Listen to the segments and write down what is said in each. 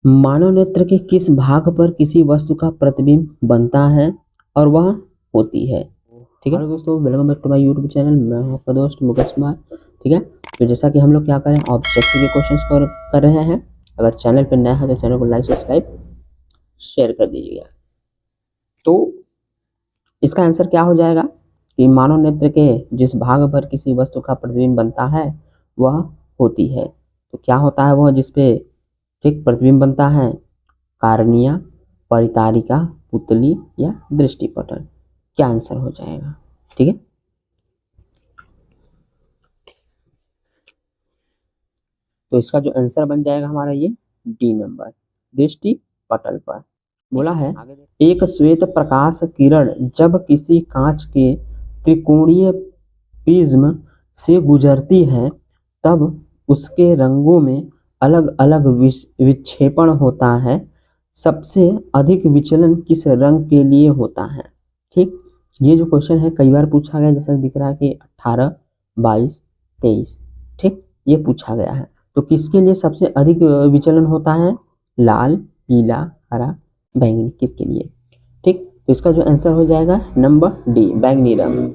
मानव नेत्र के किस भाग पर किसी वस्तु का प्रतिबिंब बनता है और वह होती है। ठीक है। हेलो दोस्तों, welcome back to my YouTube channel. मैं हूं आपका दोस्त मुकेश कुमार। ठीक है। तो जैसा कि हम लोग क्या करें, ऑब्जेक्टिव के क्वेश्चंस कर रहे हैं। अगर चैनल पर नया है तो चैनल को लाइक सब्सक्राइब शेयर कर दीजिएगा। तो इसका आंसर क्या हो जाएगा कि मानव नेत्र के जिस भाग पर किसी वस्तु का प्रतिबिंब बनता है वह होती है। तो क्या होता है वह जिसपे ठीक प्रतिबिंब बनता है? कार्निया, परितारिका, पुतली या दृष्टिपटल। क्या आंसर हो जाएगा? ठीक है। तो इसका जो आंसर बन जाएगा हमारा ये डी नंबर, दृष्टिपटल पर। बोला है एक श्वेत प्रकाश किरण जब किसी कांच के त्रिकोणीय प्रिज्म से गुजरती है तब उसके रंगों में अलग अलग विक्षेपण होता है। सबसे अधिक विचलन किस रंग के लिए होता है? ठीक, ये जो क्वेश्चन है कई बार पूछा गया, जैसा दिख रहा है कि 18, 22, 23। ठीक, ये पूछा गया है। तो किसके लिए सबसे अधिक विचलन होता है? लाल, पीला, हरा, बैंगनी, किसके लिए? ठीक, तो इसका जो आंसर हो जाएगा नंबर डी, बैंगनी रंग।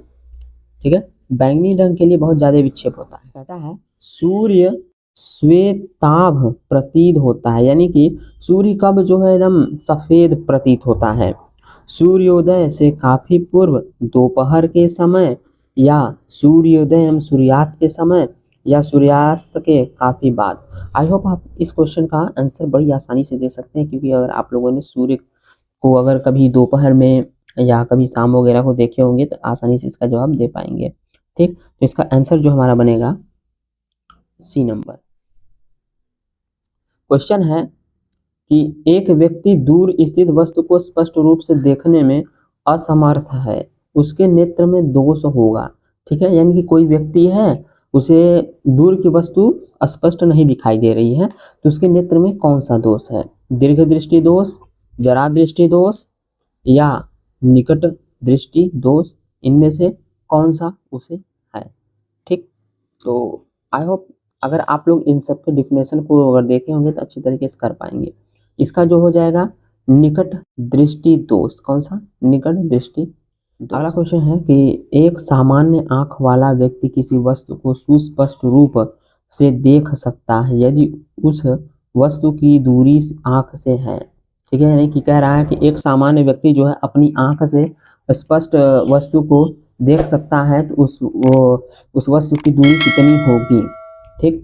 ठीक है, बैंगनी रंग के लिए बहुत ज्यादा विक्षेप होता है। कहता है सूर्य श्वेताभ प्रतीत होता है, यानी कि सूर्य कब जो है एकदम सफेद प्रतीत होता है? सूर्योदय से काफी पूर्व, दोपहर के समय, या सूर्योदय एवं सूर्यास्त के समय, या सूर्यास्त के काफी बाद। आई होप आप इस क्वेश्चन का आंसर बड़ी आसानी से दे सकते हैं, क्योंकि अगर आप लोगों ने सूर्य को अगर कभी दोपहर में या कभी शाम वगैरह को देखे होंगे तो आसानी से इसका जवाब दे पाएंगे। ठीक, तो इसका आंसर जो हमारा बनेगा सी नंबर। क्वेश्चन है कि एक व्यक्ति दूर स्थित वस्तु को स्पष्ट रूप से देखने में असमर्थ है, उसके नेत्र में दोष होगा। ठीक है, यानी कि कोई व्यक्ति है, उसे दूर की वस्तु स्पष्ट नहीं दिखाई दे रही है, तो उसके नेत्र में कौन सा दोष है? दीर्घ दृष्टि दोष, जरा दृष्टि दोष, या निकट दृष्टि दोष, इनमें से कौन सा उसे है? ठीक, तो आई होप अगर आप लोग इन सब के डिफिनेशन को अगर देखे होंगे तो अच्छी तरीके से कर पाएंगे। इसका जो हो जाएगा निकट दृष्टि दोष। कौन सा? निकट दृष्टि। अगला क्वेश्चन है कि एक सामान्य आंख वाला व्यक्ति किसी वस्तु को सुस्पष्ट रूप से देख सकता है यदि उस वस्तु की दूरी आंख से है। ठीक है, यानी कि कह रहा है कि एक सामान्य व्यक्ति जो है अपनी आंख से स्पष्ट वस्तु को देख सकता है तो उस वस्तु की दूरी कितनी होगी? ठीक,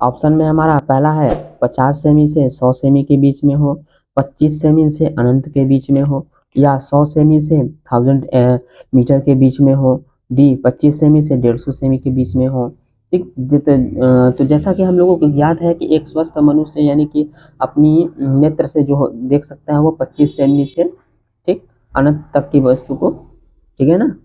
ऑप्शन में हमारा पहला है 50 सेमी से 100 सेमी के बीच में हो, 25 सेमी से अनंत के बीच में हो, या 100 सेमी से 1000 मीटर के बीच में हो, डी 25 सेमी से 150 सेमी के बीच में हो। ठीक, तो जैसा कि हम लोगों को ज्ञात है कि एक स्वस्थ मनुष्य यानी कि अपनी नेत्र से जो देख सकता है वो 25 सेमी से ठीक अनंत तक की वस्तु को, ठीक है ना,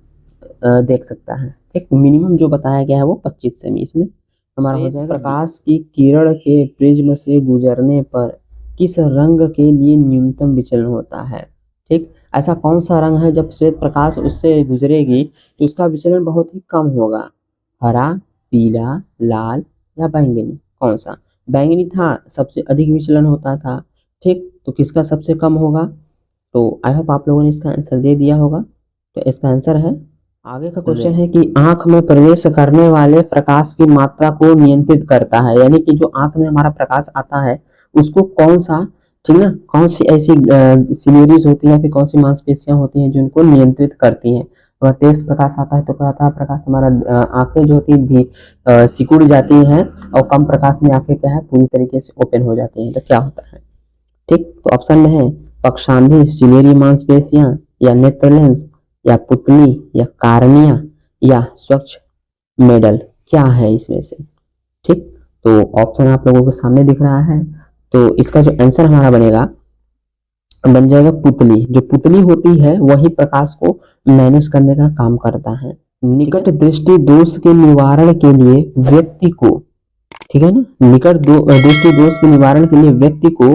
देख सकता है। ठीक, मिनिमम जो बताया गया है वो 25 सेमी, इसमें हमारा हो जाएगा प्रकाश की किरण के प्रिज्म से गुजरने पर किस रंग के लिए न्यूनतम विचलन होता है? ठीक, ऐसा कौन सा रंग है जब श्वेत प्रकाश उससे गुजरेगी तो उसका विचलन बहुत ही कम होगा? हरा, पीला, लाल या बैंगनी? कौन सा? बैंगनी था सबसे अधिक विचलन होता था। ठीक, तो किसका सबसे कम होगा? तो आई होप आप लोगों ने इसका आंसर दे दिया होगा। तो इसका आंसर है, आगे का क्वेश्चन है कि आंख में प्रवेश करने वाले प्रकाश की मात्रा को नियंत्रित करता है, यानी कि जो आंख में हमारा प्रकाश आता है उसको कौन सा, ठीक ना, कौन सी ऐसी सिनेरीज होती है, फिर कौन सी मांसपेशियां होती हैं जो इनको नियंत्रित करती हैं? अगर तेज प्रकाश आता है तो कहता है प्रकाश हमारा आंखें जो होती है सिकुड़ जाती हैं, और कम प्रकाश में आंखें क्या है पूरी तरीके से ओपन हो जाती हैं। तो क्या होता है? ठीक, तो ऑप्शन में है पक्षांधी सिलेरी मांसपेशियां, या नेत्र लेंस, या पुतली, या कार्निया, या स्वच्छ मेडल। क्या है इसमें से? ठीक, तो ऑप्शन आप लोगों के सामने दिख रहा है। तो इसका जो आंसर हमारा बनेगा बन जाएगा पुतली। जो पुतली होती है वही प्रकाश को मैनेज करने का काम करता है। निकट दृष्टि दोष के निवारण के लिए व्यक्ति को, ठीक है ना, निकट दृष्टि दोष के निवारण के लिए व्यक्ति को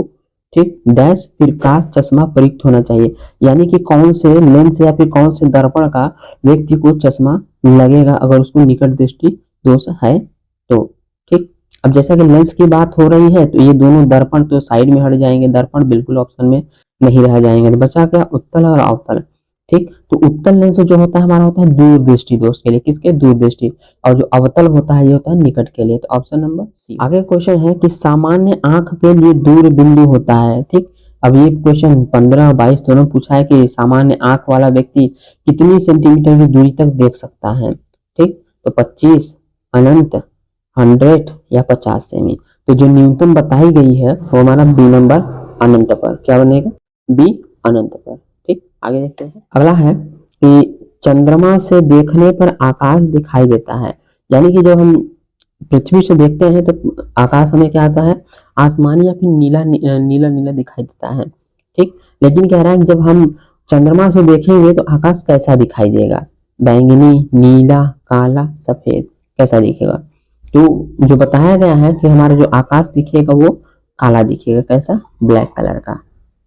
ठीक डैश फिर का चश्मा प्रयुक्त होना चाहिए, यानी कि कौन से लेंस या फिर कौन से दर्पण का व्यक्ति को चश्मा लगेगा अगर उसको निकट दृष्टि दोष है तो। ठीक, अब जैसा कि लेंस की बात हो रही है तो ये दोनों दर्पण तो साइड में हट जाएंगे, दर्पण बिल्कुल ऑप्शन में नहीं रह जाएंगे। तो बचा क्या, उत्तल और अवतल। ठीक, तो उत्तल लेंस जो होता है हमारा होता है दूर दृष्टि दोष के लिए, किसके, दूर दृष्टि, और जो अवतल होता है ये होता है निकट के लिए। तो ऑप्शन नंबर सी। आगे क्वेश्चन है कि सामान्य आंख के लिए दूर बिंदु होता है। ठीक, अब ये क्वेश्चन 15 और 22 दोनों पूछा है कि सामान्य आंख वाला व्यक्ति कितनी सेंटीमीटर की दूरी तक देख सकता है। ठीक, तो 25, अनंत, 100 या 50 सेमी। तो जो न्यूनतम बताई गई है वो हमारा बी नंबर अनंत पर, क्या बनेगा, बी अनंत पर। ठीक, आगे देखते हैं। अगला है कि चंद्रमा से देखने पर आकाश दिखाई देता है, यानी कि जब हम पृथ्वी से देखते हैं तो आकाश हमें क्या आता है, आसमानी या फिर नीला नीला नीला दिखाई देता है। ठीक, लेकिन कह रहा है कि जब हम चंद्रमा से देखेंगे तो आकाश कैसा दिखाई देगा, बैंगनी, नीला, काला, सफेद, कैसा दिखेगा। तो जो बताया गया है कि हमारा जो आकाश दिखेगा वो काला दिखेगा, कैसा, ब्लैक कलर का।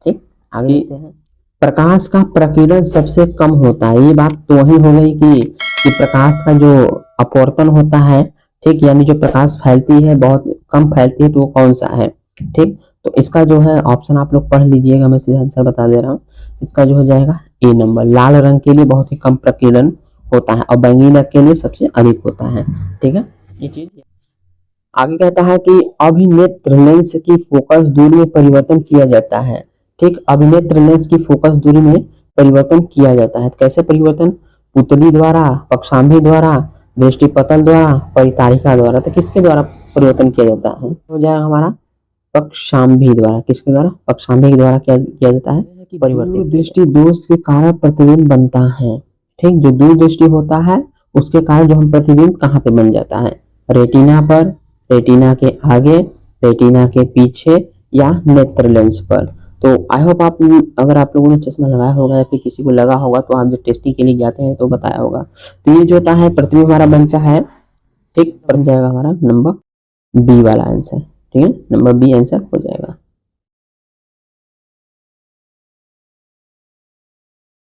ठीक, आगे देखते हैं। प्रकाश का प्रकीर्णन सबसे कम होता है, ये बात तो वही हो गई कि प्रकाश का जो अपवर्तन होता है, ठीक, यानी जो प्रकाश फैलती है बहुत कम फैलती है, तो वो कौन सा है। ठीक, तो इसका जो है ऑप्शन आप लोग पढ़ लीजिएगा, मैं सीधा आंसर बता दे रहा हूँ। इसका जो हो जाएगा ए नंबर, लाल रंग के लिए बहुत ही कम प्रकीर्णन होता है और बैंगनी रंग के लिए सबसे अधिक होता है। ठीक है, ये चीज। आगे कहता है कि अभिनेत्र लेंस की फोकस दूरी में परिवर्तन किया जाता है। ठीक, अभिनेत्र लेंस की फोकस दूरी में परिवर्तन किया जाता है। कैसे परिवर्तन, पुतली द्वारा, पक्षांभी द्वारा, दृष्टिपतल द्वारा, परितारिका द्वारा। तो किसके द्वारा परिवर्तन किया जाता है, हो जाएगा हमारा पक्षांभी द्वारा। किसके द्वारा, पक्षांभी के द्वारा क्या किया जाता है, परिवर्तित। दृष्टि दोष के कारण प्रतिबिंब बनता है। ठीक, जो दूर दृष्टि होता है उसके कारण जो हम प्रतिबिंब कहाँ पे बन जाता है, रेटिना पर, रेटिना के आगे, रेटिना के पीछे या नेत्र लेंस पर। तो आई होप आप, अगर आप लोगों ने चश्मा लगाया होगा या फिर किसी को लगा होगा तो आप जब टेस्टिंग के लिए जाते हैं तो बताया होगा। तो ये जो होता है प्रतिबिंब हमारा बनता है। ठीक, बन जाएगा हमारा नंबर बी वाला आंसर। ठीक है, नंबर बी आंसर हो जाएगा।